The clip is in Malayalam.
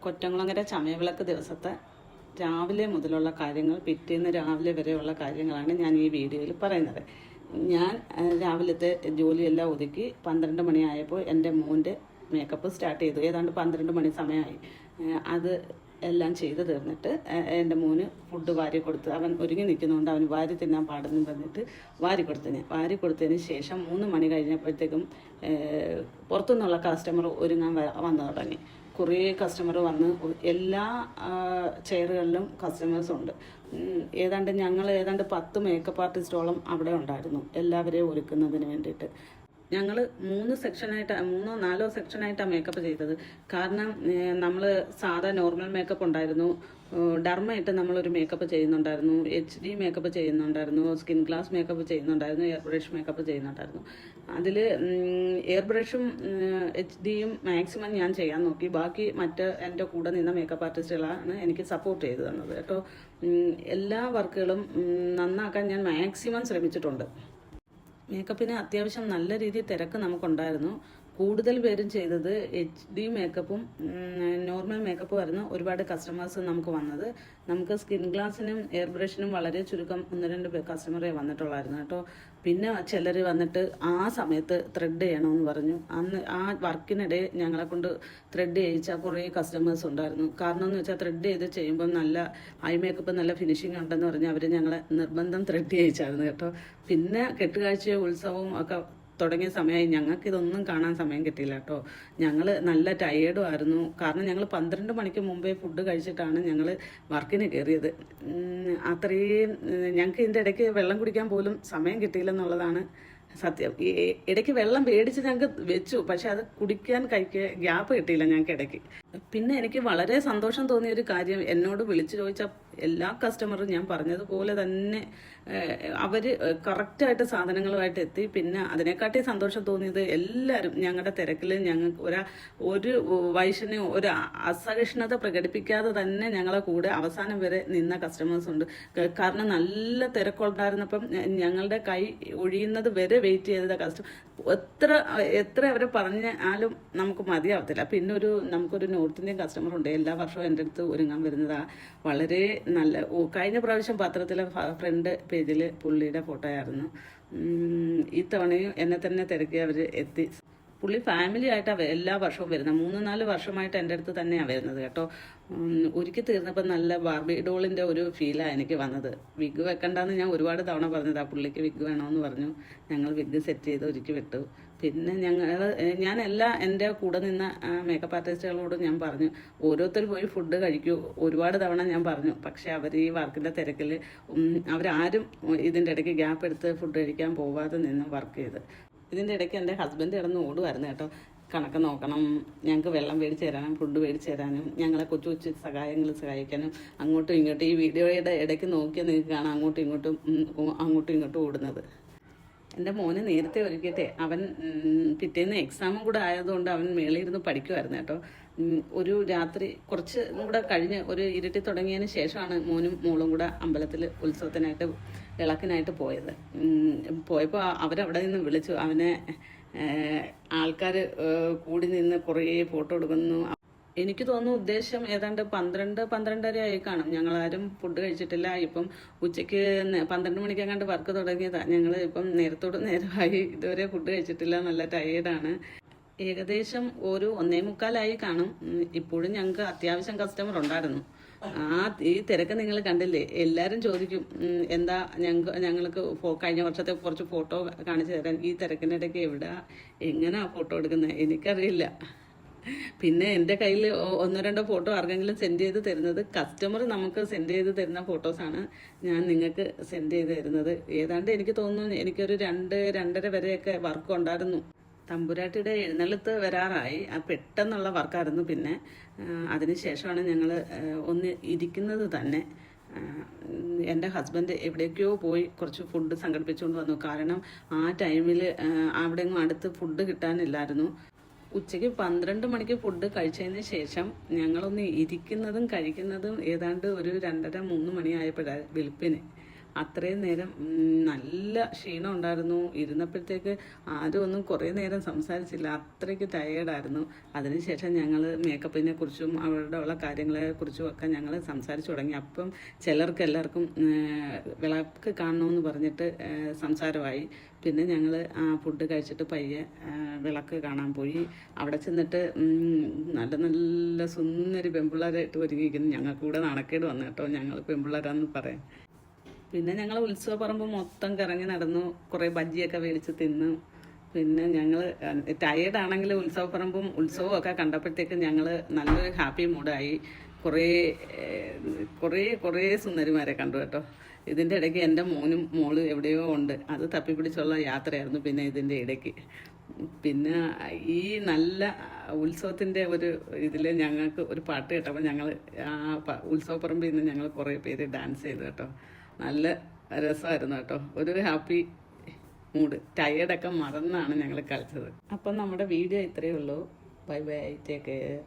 കൊറ്റംകുളങ്ങര ചമയവിളക്ക് ദിവസത്തെ രാവിലെ മുതലുള്ള കാര്യങ്ങൾ, പിറ്റേന്ന് രാവിലെ വരെയുള്ള കാര്യങ്ങളാണ് ഞാൻ ഈ വീഡിയോയിൽ പറയുന്നത്. ഞാൻ രാവിലത്തെ ജോലിയെല്ലാം ഒതുക്കി 12 മണിയായപ്പോൾ എൻ്റെ മോൻ്റെ മേക്കപ്പ് സ്റ്റാർട്ട് ചെയ്തു. ഏതാണ്ട് 12 മണി സമയമായി. അത് എല്ലാം ചെയ്ത് തീർന്നിട്ട് എൻ്റെ മോന് ഫുഡ് വാരി കൊടുത്ത്, അവൻ ഒരുങ്ങി നിൽക്കുന്നതുകൊണ്ട് അവന് വാരി തിന്നാൻ പാടെന്ന് പറഞ്ഞിട്ട് വാരി കൊടുത്തതിന് ശേഷം 3 മണി കഴിഞ്ഞപ്പോഴത്തേക്കും പുറത്തുനിന്നുള്ള കസ്റ്റമർ ഒരുങ്ങാൻ വന്നു തുടങ്ങി. കുറേ കസ്റ്റമർ വന്ന് എല്ലാ ചെയറുകളിലും കസ്റ്റമേഴ്സ് ഉണ്ട്. ഞങ്ങൾ ഏതാണ്ട് 10 മേക്കപ്പ് ആർട്ടിസ്റ്റോളം അവിടെ ഉണ്ടായിരുന്നു, എല്ലാവരെയും ഒരുക്കുന്നതിന് വേണ്ടിയിട്ട്. ഞങ്ങൾ 3 സെക്ഷനായിട്ടാണ് മേക്കപ്പ് ചെയ്തത്. കാരണം നമ്മൾ സാധാ നോർമൽ മേക്കപ്പ് ഉണ്ടായിരുന്നു, ഡർമയായിട്ട് നമ്മളൊരു മേക്കപ്പ് ചെയ്യുന്നുണ്ടായിരുന്നു, HD മേക്കപ്പ് ചെയ്യുന്നുണ്ടായിരുന്നു, സ്കിൻ ഗ്ലാസ് മേക്കപ്പ് ചെയ്യുന്നുണ്ടായിരുന്നു, എയർ ബ്രഷ് മേക്കപ്പ് ചെയ്യുന്നുണ്ടായിരുന്നു. അതിൽ എയർ ബ്രഷും HD-യും മാക്സിമം ഞാൻ ചെയ്യാൻ നോക്കി. ബാക്കി എൻ്റെ കൂടെ നിന്ന മേക്കപ്പ് ആർട്ടിസ്റ്റുകളാണ് എനിക്ക് സപ്പോർട്ട് ചെയ്ത് തന്നത് കേട്ടോ. എല്ലാ വർക്കുകളും നന്നാക്കാൻ ഞാൻ മാക്സിമം ശ്രമിച്ചിട്ടുണ്ട്. മേക്കപ്പിന് അത്യാവശ്യം നല്ല രീതിയിൽ തിരക്ക് നമുക്കുണ്ടായിരുന്നു. കൂടുതൽ പേരും ചെയ്തത് HD മേക്കപ്പും നോർമൽ മേക്കപ്പും ആയിരുന്നു. ഒരുപാട് കസ്റ്റമേഴ്സ് നമുക്ക് വന്നത്. നമുക്ക് സ്കിൻ ഗ്ലാസിനും എയർ ബ്രഷിനും വളരെ ചുരുക്കം 1-2 കസ്റ്റമറേ വന്നിട്ടുള്ളായിരുന്നു കേട്ടോ. പിന്നെ ചിലർ വന്നിട്ട് ആ സമയത്ത് ത്രെഡ് ചെയ്യണമെന്ന് പറഞ്ഞു. അന്ന് ആ വർക്കിനിടെ ഞങ്ങളെ കൊണ്ട് ത്രെഡ് ചെയ്യിച്ച കുറേ കസ്റ്റമേഴ്സ് ഉണ്ടായിരുന്നു. കാരണം എന്ന് വെച്ചാൽ ത്രെഡ് ചെയ്ത് ചെയ്യുമ്പം നല്ല ഐ മേക്കപ്പ് നല്ല ഫിനിഷിങ് ഉണ്ടെന്ന് പറഞ്ഞ് അവർ ഞങ്ങളെ നിർബന്ധം ത്രെഡ് ചെയ്യിച്ചായിരുന്നു കേട്ടോ. പിന്നെ കെട്ടുകാഴ്ചയും ഉത്സവവും ഒക്കെ തുടങ്ങിയ സമയമായി. ഞങ്ങൾക്ക് ഇതൊന്നും കാണാൻ സമയം കിട്ടിയില്ല കേട്ടോ. ഞങ്ങൾ നല്ല ടയേർഡും ആയിരുന്നു. കാരണം ഞങ്ങൾ 12 മണിക്ക് മുമ്പേ ഫുഡ് കഴിച്ചിട്ടാണ് ഞങ്ങൾ വർക്കിന് കയറിയത്. അത്രയും ഞങ്ങൾക്ക് ഇതിൻ്റെ ഇടയ്ക്ക് വെള്ളം കുടിക്കാൻ പോലും സമയം കിട്ടിയില്ലെന്നുള്ളതാണ് സത്യം. ഇടയ്ക്ക് വെള്ളം മേടിച്ച് ഞങ്ങൾക്ക് വെച്ചു, പക്ഷെ അത് കഴിക്കാൻ ഗ്യാപ്പ് കിട്ടിയില്ല ഞങ്ങൾക്ക് ഇടയ്ക്ക്. പിന്നെ എനിക്ക് വളരെ സന്തോഷം തോന്നിയ ഒരു കാര്യം, എന്നോട് വിളിച്ചു ചോദിച്ച എല്ലാ കസ്റ്റമറും ഞാൻ പറഞ്ഞതുപോലെ തന്നെ അവർ കറക്റ്റായിട്ട് സാധനങ്ങളുമായിട്ട് എത്തി. പിന്നെ അതിനെക്കാട്ടി സന്തോഷം തോന്നിയത് എല്ലാവരും ഞങ്ങളുടെ തിരക്കിൽ ഞങ്ങൾക്ക് ഒരു വൈഷന്യോ ഒരു അസഹിഷ്ണുത പ്രകടിപ്പിക്കാതെ തന്നെ ഞങ്ങളെ കൂടെ അവസാനം വരെ നിന്ന കസ്റ്റമേഴ്സ് ഉണ്ട്. കാരണം നല്ല തിരക്കുണ്ടായിരുന്നപ്പം ഞങ്ങളുടെ കൈ ഒഴിയുന്നത് വരെ വെയിറ്റ് ചെയ്ത എത്ര അവരെ പറഞ്ഞാലും നമുക്ക് മതിയാവത്തില്ല. പിന്നെ നമുക്കൊരു നോർത്ത് ഇന്ത്യൻ കസ്റ്റമർ ഉണ്ട്, എല്ലാ വർഷവും എൻ്റെ അടുത്ത് ഒരുങ്ങാൻ വരുന്നതാ. വളരെ നല്ല, കഴിഞ്ഞ പ്രാവശ്യം പത്രത്തിലെ ഫ്രണ്ട് പേജിൽ പുള്ളിയുടെ ഫോട്ടോ ആയിരുന്നു. ഇത്തവണയും എന്നെ തന്നെ തിരക്കി അവർ എത്തി. പുള്ളി ഫാമിലി ആയിട്ടാണ് എല്ലാ വർഷവും വരുന്നത്. 3-4 വർഷമായിട്ട് എൻ്റെ അടുത്ത് തന്നെയാണ് വരുന്നത് കേട്ടോ. ഒരുക്കി തീർന്നപ്പോൾ നല്ല ബാർബി ഡോളിൻ്റെ ഒരു ഫീലാണ് എനിക്ക് വന്നത്. വിഗ് വെക്കണ്ടെന്ന് ഞാൻ ഒരുപാട് തവണ പറഞ്ഞതാ. പുള്ളിക്ക് വിഗ് വേണമെന്ന് പറഞ്ഞു. ഞങ്ങൾ വിഗ് സെറ്റ് ചെയ്ത് ഒരുക്കി വിട്ടു. പിന്നെ ഞാൻ എൻ്റെ കൂടെ നിന്ന മേക്കപ്പ് ആർട്ടിസ്റ്റുകളോടും ഞാൻ പറഞ്ഞു, ഓരോരുത്തർ പോയി ഫുഡ് കഴിക്കൂ. ഒരുപാട് തവണ ഞാൻ പറഞ്ഞു. പക്ഷെ അവർ ഈ വർക്കിൻ്റെ തിരക്കിൽ അവരാരും ഇതിൻ്റെ ഇടയ്ക്ക് ഗ്യാപ്പ് എടുത്ത് ഫുഡ് കഴിക്കാൻ പോവാതെ നിന്ന് വർക്ക് ചെയ്ത്. ഇതിൻ്റെ ഇടയ്ക്ക് എൻ്റെ ഹസ്ബൻഡ് കിടന്ന് ഓടുമായിരുന്നു കേട്ടോ. കണക്ക് നോക്കണം, ഞങ്ങൾക്ക് വെള്ളം മേടിച്ച് തരാനും ഫുഡ് മേടിച്ച് തരാനും ഞങ്ങളെ കൊച്ചു സഹായങ്ങൾ സഹായിക്കാനും അങ്ങോട്ടും ഇങ്ങോട്ടും. ഈ വീഡിയോയുടെ ഇടയ്ക്ക് നോക്കിയാൽ നിങ്ങൾക്ക് കാണാം അങ്ങോട്ടും ഇങ്ങോട്ടും ഓടുന്നത്. എൻ്റെ മോനെ നേരത്തെ ഒരുക്കിയിട്ടേ അവൻ പിറ്റേന്ന് എക്സാമും കൂടെ ആയതുകൊണ്ട് അവൻ മേളിയിരുന്ന് പഠിക്കുമായിരുന്നു കേട്ടോ. ഒരു രാത്രി കുറച്ച് കൂടെ കഴിഞ്ഞ് ഒരു ഇരുട്ടി തുടങ്ങിയതിന് ശേഷമാണ് മോനും മോളും കൂടെ അമ്പലത്തിൽ ഉത്സവത്തിനായിട്ട് വിളക്കിനായിട്ട് പോയപ്പോൾ അവരവിടെ നിന്ന് വിളിച്ചു. അവനെ ആൾക്കാർ കൂടി നിന്ന് കുറേ ഫോട്ടോ എടുക്കുന്നു. എനിക്ക് തോന്നുന്നു ഉദ്ദേശം ഏതാണ്ട് 12-12:30 ആയി കാണും. ഞങ്ങളാരും ഫുഡ് കഴിച്ചിട്ടില്ല. ഇപ്പം ഉച്ചയ്ക്ക് 12 മണിക്കെങ്ങാണ്ട് വർക്ക് തുടങ്ങിയതാണ്. ഞങ്ങൾ ഇപ്പം നേരമായി ഇതുവരെ ഫുഡ് കഴിച്ചിട്ടില്ല, നല്ല ടയേർഡാണ്. ഏകദേശം ഒരു 1:45 കാണും. ഇപ്പോഴും ഞങ്ങൾക്ക് അത്യാവശ്യം കസ്റ്റമർ ഉണ്ടായിരുന്നു. ഈ തിരക്ക് നിങ്ങൾ കണ്ടില്ലേ. എല്ലാവരും ചോദിക്കും എന്താ ഞങ്ങൾക്ക് കഴിഞ്ഞ വർഷത്തെ കുറച്ച് ഫോട്ടോ കാണിച്ചു തരാൻ. ഈ തിരക്കിനിടയ്ക്ക് എങ്ങനെയാ ഫോട്ടോ എടുക്കുന്നത് എനിക്കറിയില്ല. പിന്നെ എൻ്റെ കയ്യിൽ 1-2 ഫോട്ടോ ആർക്കെങ്കിലും സെൻഡ് ചെയ്ത് തരുന്നത്, കസ്റ്റമർ നമുക്ക് സെൻഡ് ചെയ്ത് തരുന്ന ഫോട്ടോസാണ് ഞാൻ നിങ്ങൾക്ക് സെൻഡ് ചെയ്ത് തരുന്നത്. ഏതാണ്ട് എനിക്ക് തോന്നുന്നു എനിക്കൊരു 2-2:30 വരെയൊക്കെ വർക്ക് ഉണ്ടായിരുന്നു. തമ്പുരാട്ടിയുടെ എഴുന്നള്ളത്ത് വരാറായി. പെട്ടെന്നുള്ള വർക്കായിരുന്നു. പിന്നെ അതിനുശേഷമാണ് ഞങ്ങൾ ഒന്ന് ഇരിക്കുന്നത് തന്നെ. എൻ്റെ ഹസ്ബൻഡ് എവിടേക്കോ പോയി കുറച്ച് ഫുഡ് സംഘടിപ്പിച്ചുകൊണ്ട് വന്നു. കാരണം ആ ടൈമിൽ അവിടെ അടുത്ത് ഫുഡ് കിട്ടാനില്ലായിരുന്നു. ഉച്ചയ്ക്ക് 12 മണിക്ക് ഫുഡ് കഴിച്ചതിന് ശേഷം ഞങ്ങളൊന്ന് ഇരിക്കുന്നതും കഴിക്കുന്നതും ഏതാണ്ട് ഒരു 2:30-3 മണിയായപ്പോഴാണ് വെളുപ്പിന്. അത്രയും നേരം നല്ല ക്ഷീണം ഉണ്ടായിരുന്നു. ഇരുന്നപ്പോഴത്തേക്ക് ആരും ഒന്നും കുറേ നേരം സംസാരിച്ചില്ല, അത്രയ്ക്ക് ടയേർഡായിരുന്നു. അതിനുശേഷം ഞങ്ങൾ മേക്കപ്പിനെ കുറിച്ചും അവരുടെ ഉള്ള കാര്യങ്ങളെ കുറിച്ചും ഒക്കെ ഞങ്ങൾ സംസാരിച്ചു തുടങ്ങി. അപ്പം എല്ലാവർക്കും വിളക്ക് കാണണമെന്ന് പറഞ്ഞിട്ട് സംസാരമായി. പിന്നെ ഞങ്ങൾ ഫുഡ് കഴിച്ചിട്ട് പയ്യെ വിളക്ക് കാണാൻ പോയി. അവിടെ ചെന്നിട്ട് നല്ല നല്ല സുന്ദരി പെൺപിള്ളേരായിട്ട് ഒരുങ്ങിയിരിക്കുന്നു. ഞങ്ങൾക്ക് കൂടെ നാണക്കേട് വന്നു കേട്ടോ, ഞങ്ങൾ പെൺപിള്ളേരാന്ന് പറയാം. പിന്നെ ഞങ്ങൾ ഉത്സവപ്പറമ്പ് മൊത്തം കറങ്ങി നടന്നു, കുറേ ബജ്ജിയൊക്കെ മേടിച്ച് തിന്നു. പിന്നെ ഞങ്ങൾ ടയേർഡാണെങ്കിൽ ഉത്സവപ്പറമ്പും ഉത്സവവും ഒക്കെ കണ്ടപ്പോഴത്തേക്കും ഞങ്ങൾ നല്ലൊരു ഹാപ്പി മൂഡായി. കുറേ കുറേ കുറേ സുന്ദരിമാരെ കണ്ടു കേട്ടോ. ഇതിൻ്റെ ഇടയ്ക്ക് എൻ്റെ മോളും എവിടെയോ ഉണ്ട്, അത് തപ്പിപ്പിടിച്ചുള്ള യാത്രയായിരുന്നു. പിന്നെ ഇതിൻ്റെ ഇടയ്ക്ക് പിന്നെ ഈ നല്ല ഉത്സവത്തിൻ്റെ ഒരു ഇതിൽ ഞങ്ങൾക്ക് ഒരു പാട്ട് കേട്ടപ്പോൾ ഞങ്ങൾ ഉത്സവപ്പറമ്പിൽ നിന്ന് ഞങ്ങൾ കുറേ പേര് ഡാൻസ് ചെയ്തു കേട്ടോ. നല്ല രസമായിരുന്നു കേട്ടോ, ഒരു ഹാപ്പി മൂഡ്. ടയേർഡൊക്കെ മറന്നാണ് ഞങ്ങൾ കളിച്ചത്. അപ്പം നമ്മുടെ വീഡിയോ ഇത്രയേ ഉള്ളൂ. Bye bye, take care.